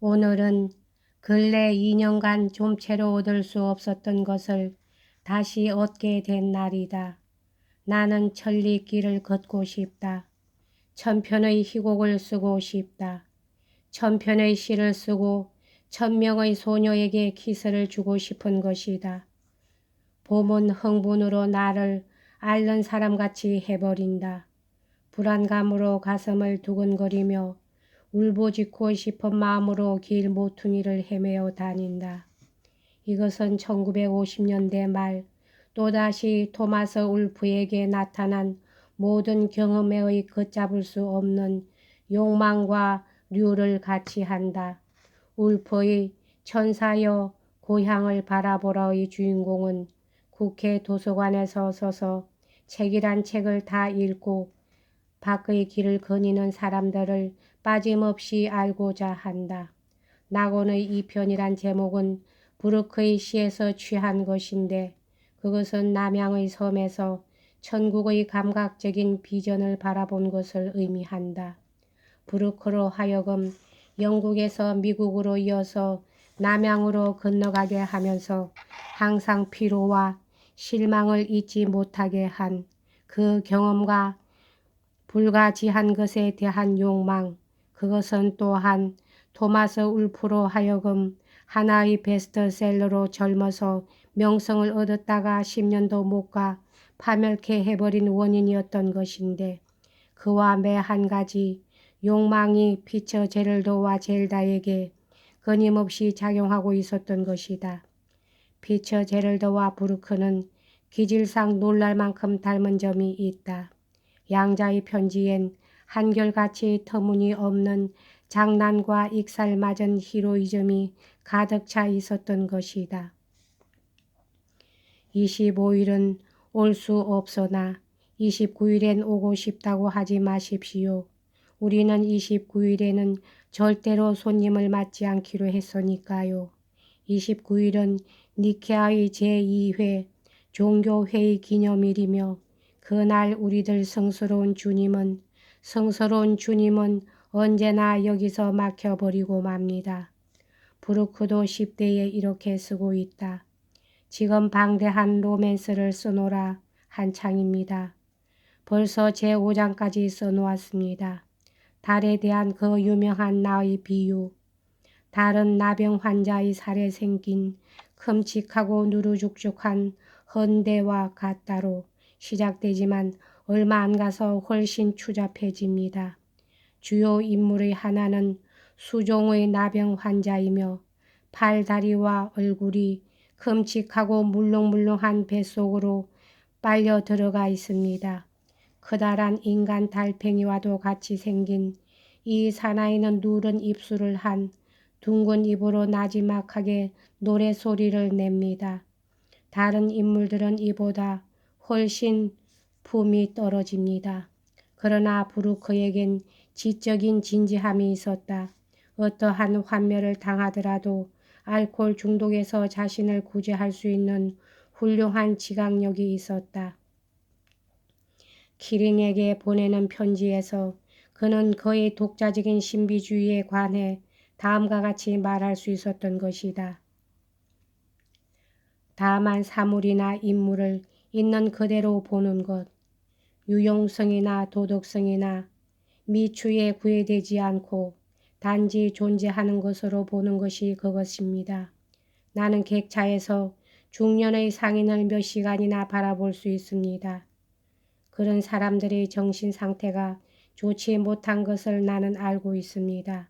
오늘은 근래 2년간 좀채로 얻을 수 없었던 것을 다시 얻게 된 날이다. 나는 천리길을 걷고 싶다. 천편의 희곡을 쓰고 싶다. 천편의 시를 쓰고 천명의 소녀에게 키스를 주고 싶은 것이다. 봄은 흥분으로 나를 앓는 사람같이 해버린다. 불안감으로 가슴을 두근거리며 울부짖고 싶은 마음으로 길 모퉁이를 헤매어 다닌다. 이것은 1950년대 말 또다시 토마스 울프에게 나타난 모든 경험에의 걷잡을 수 없는 욕망과 류를 같이 한다. 울프의 천사여 고향을 바라보라의 주인공은 국회 도서관에서 서서 책이란 책을 다 읽고 밖의 길을 거니는 사람들을 빠짐없이 알고자 한다. 낙원의 이편이란 제목은 브루크의 시에서 취한 것인데 그것은 남양의 섬에서 천국의 감각적인 비전을 바라본 것을 의미한다. 브루크로 하여금 영국에서 미국으로 이어서 남양으로 건너가게 하면서 항상 피로와 실망을 잊지 못하게 한 그 경험과 불가지한 것에 대한 욕망, 그것은 또한 토마스 울프로 하여금 하나의 베스트셀러로 젊어서 명성을 얻었다가 10년도 못 가 파멸케 해버린 원인이었던 것인데 그와 매 한 가지 욕망이 피처 제럴드와 젤다에게 끊임없이 작용하고 있었던 것이다. 피처 제럴드와 브루크는 기질상 놀랄 만큼 닮은 점이 있다. 양자의 편지엔 한결같이 터무니없는 장난과 익살맞은 히로이즘이 가득 차 있었던 것이다. 25일은 올 수 없으나 29일엔 오고 싶다고 하지 마십시오. 우리는 29일에는 절대로 손님을 맞지 않기로 했으니까요. 29일은 니케아의 제2회 종교회의 기념일이며 그날 우리들 성스러운 주님은 언제나 여기서 막혀버리고 맙니다. 브루크도 10대에 이렇게 쓰고 있다. 지금 방대한 로맨스를 써놓으라 한창입니다. 벌써 제5장까지 써놓았습니다. 달에 대한 그 유명한 나의 비유. 달은 나병 환자의 살에 생긴 큼직하고 누루죽죽한 헌대와 같다로 시작되지만 얼마 안 가서 훨씬 추잡해집니다. 주요 인물의 하나는 수종의 나병 환자이며 팔, 다리와 얼굴이 큼직하고 물렁물렁한 뱃속으로 빨려 들어가 있습니다. 커다란 인간 달팽이와도 같이 생긴 이 사나이는 누른 입술을 한 둥근 입으로 나지막하게 노래소리를 냅니다. 다른 인물들은 이보다 훨씬 품이 떨어집니다. 그러나 브루크에겐 지적인 진지함이 있었다. 어떠한 환멸을 당하더라도 알코올 중독에서 자신을 구제할 수 있는 훌륭한 지각력이 있었다. 키링에게 보내는 편지에서 그는 그의 독자적인 신비주의에 관해 다음과 같이 말할 수 있었던 것이다. 다만 사물이나 인물을 있는 그대로 보는 것, 유용성이나 도덕성이나 미추에 구애되지 않고 단지 존재하는 것으로 보는 것이 그것입니다. 나는 객차에서 중년의 상인을 몇 시간이나 바라볼 수 있습니다. 그런 사람들의 정신 상태가 좋지 못한 것을 나는 알고 있습니다.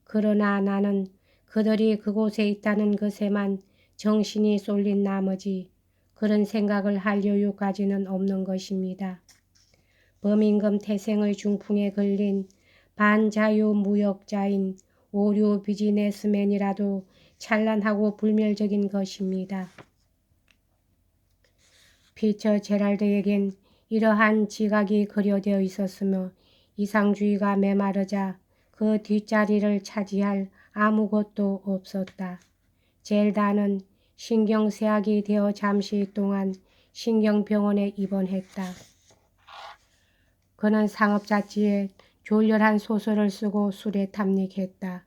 그러나 나는 그들이 그곳에 있다는 것에만 정신이 쏠린 나머지 그런 생각을 할 여유까지는 없는 것입니다. 버밍엄 태생의 중풍에 걸린 반자유무역자인 오류 비즈니스맨이라도 찬란하고 불멸적인 것입니다. 피처 제랄드에겐 이러한 지각이 그려되어 있었으며 이상주의가 메마르자 그 뒷자리를 차지할 아무것도 없었다. 젤다는 신경쇠약이 되어 잠시 동안 신경병원에 입원했다. 그는 상업잡지에 졸렬한 소설을 쓰고 술에 탐닉했다.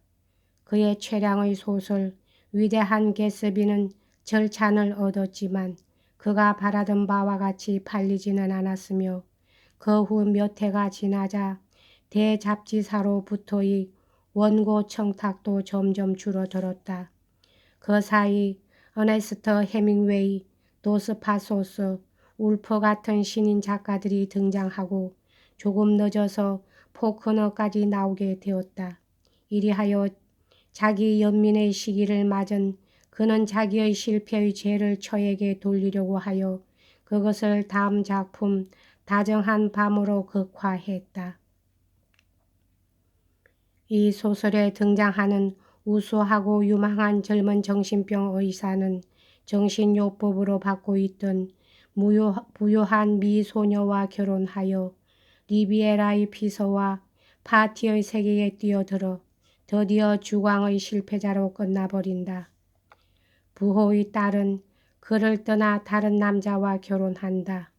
그의 최량의 소설 위대한 개스비는 절찬을 얻었지만 그가 바라던 바와 같이 팔리지는 않았으며 그 후 몇 해가 지나자 대잡지사로부터의 원고 청탁도 점점 줄어들었다. 그 사이 어네스트 헤밍웨이, 도스 파소스, 울프 같은 신인 작가들이 등장하고 조금 늦어서 포크너까지 나오게 되었다. 이리하여 자기 연민의 시기를 맞은 그는 자기의 실패의 죄를 저에게 돌리려고 하여 그것을 다음 작품 다정한 밤으로 극화했다. 이 소설에 등장하는 우수하고 유망한 젊은 정신병 의사는 정신요법으로 받고 있던 부유한 미소녀와 결혼하여 리비에라의 피서와 파티의 세계에 뛰어들어 드디어 주광의 실패자로 끝나버린다. 부호의 딸은 그를 떠나 다른 남자와 결혼한다.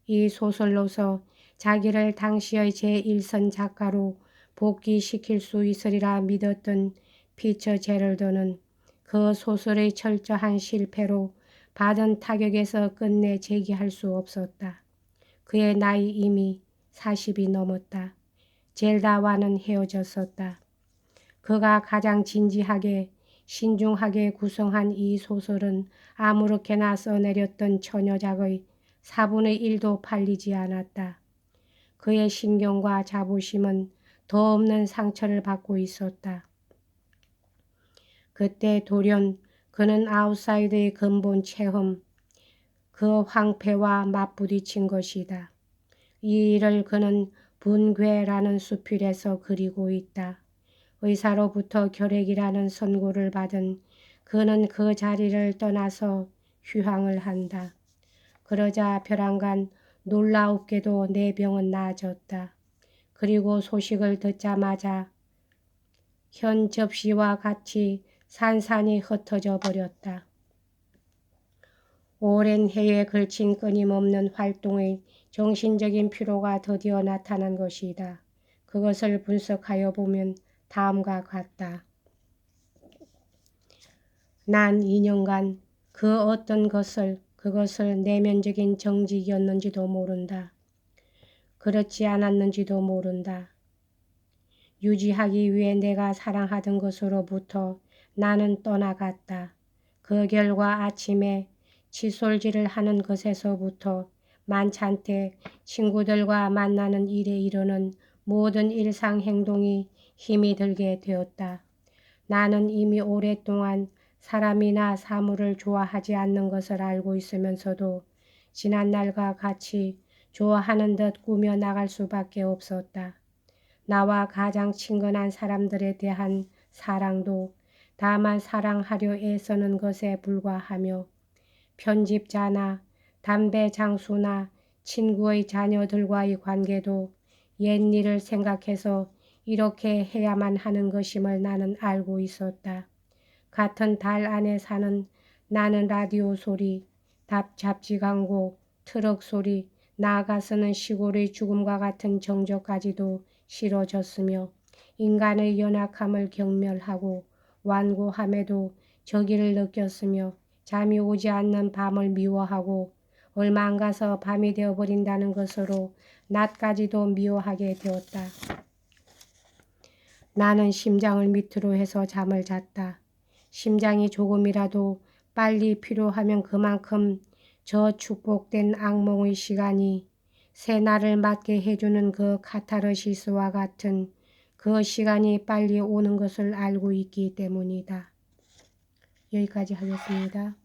이 소설로서 자기를 당시의 제1선 작가로 복귀시킬 수 있으리라 믿었던 피처 제럴드는 그 소설의 철저한 실패로 받은 타격에서 끝내 재기할 수 없었다. 그의 나이 이미 40이 넘었다. 젤다와는 헤어졌었다. 그가 가장 진지하게 신중하게 구성한 이 소설은 아무렇게나 써내렸던 처녀작의 4분의 1도 팔리지 않았다. 그의 신경과 자부심은 더 없는 상처를 받고 있었다. 그때 돌연 그는 아웃사이드의 근본 체험, 그 황폐와 맞부딪힌 것이다. 이 일을 그는 분괴라는 수필에서 그리고 있다. 의사로부터 결핵이라는 선고를 받은 그는 그 자리를 떠나서 휴황을 한다. 그러자 벼랑간 놀라웁게도 내 병은 나아졌다. 그리고 소식을 듣자마자 현 접시와 같이 산산이 흩어져 버렸다. 오랜 해에 걸친 끊임없는 활동의 정신적인 피로가 드디어 나타난 것이다. 그것을 분석하여 보면 다음과 같다. 난 2년간 그 어떤 그것을 내면적인 정직이었는지도 모른다. 그렇지 않았는지도 모른다. 유지하기 위해 내가 사랑하던 것으로부터 나는 떠나갔다. 그 결과 아침에 칫솔질을 하는 것에서부터 만찬 때 친구들과 만나는 일에 이르는 모든 일상 행동이 힘이 들게 되었다. 나는 이미 오랫동안 사람이나 사물을 좋아하지 않는 것을 알고 있으면서도 지난날과 같이 좋아하는 듯 꾸며 나갈 수밖에 없었다. 나와 가장 친근한 사람들에 대한 사랑도 다만 사랑하려 애쓰는 것에 불과하며 편집자나 담배 장수나 친구의 자녀들과의 관계도 옛일을 생각해서 이렇게 해야만 하는 것임을 나는 알고 있었다. 같은 달 안에 사는 나는 라디오 소리, 잡지 광고, 트럭 소리, 나아가서는 시골의 죽음과 같은 정적까지도 싫어졌으며 인간의 연약함을 경멸하고 완고함에도 저기를 느꼈으며 잠이 오지 않는 밤을 미워하고 얼마 안 가서 밤이 되어버린다는 것으로 낮까지도 미워하게 되었다. 나는 심장을 밑으로 해서 잠을 잤다. 심장이 조금이라도 빨리 필요하면 그만큼 저 축복된 악몽의 시간이 새날을 맞게 해주는 그 카타르시스와 같은 그 시간이 빨리 오는 것을 알고 있기 때문이다. 여기까지 하겠습니다.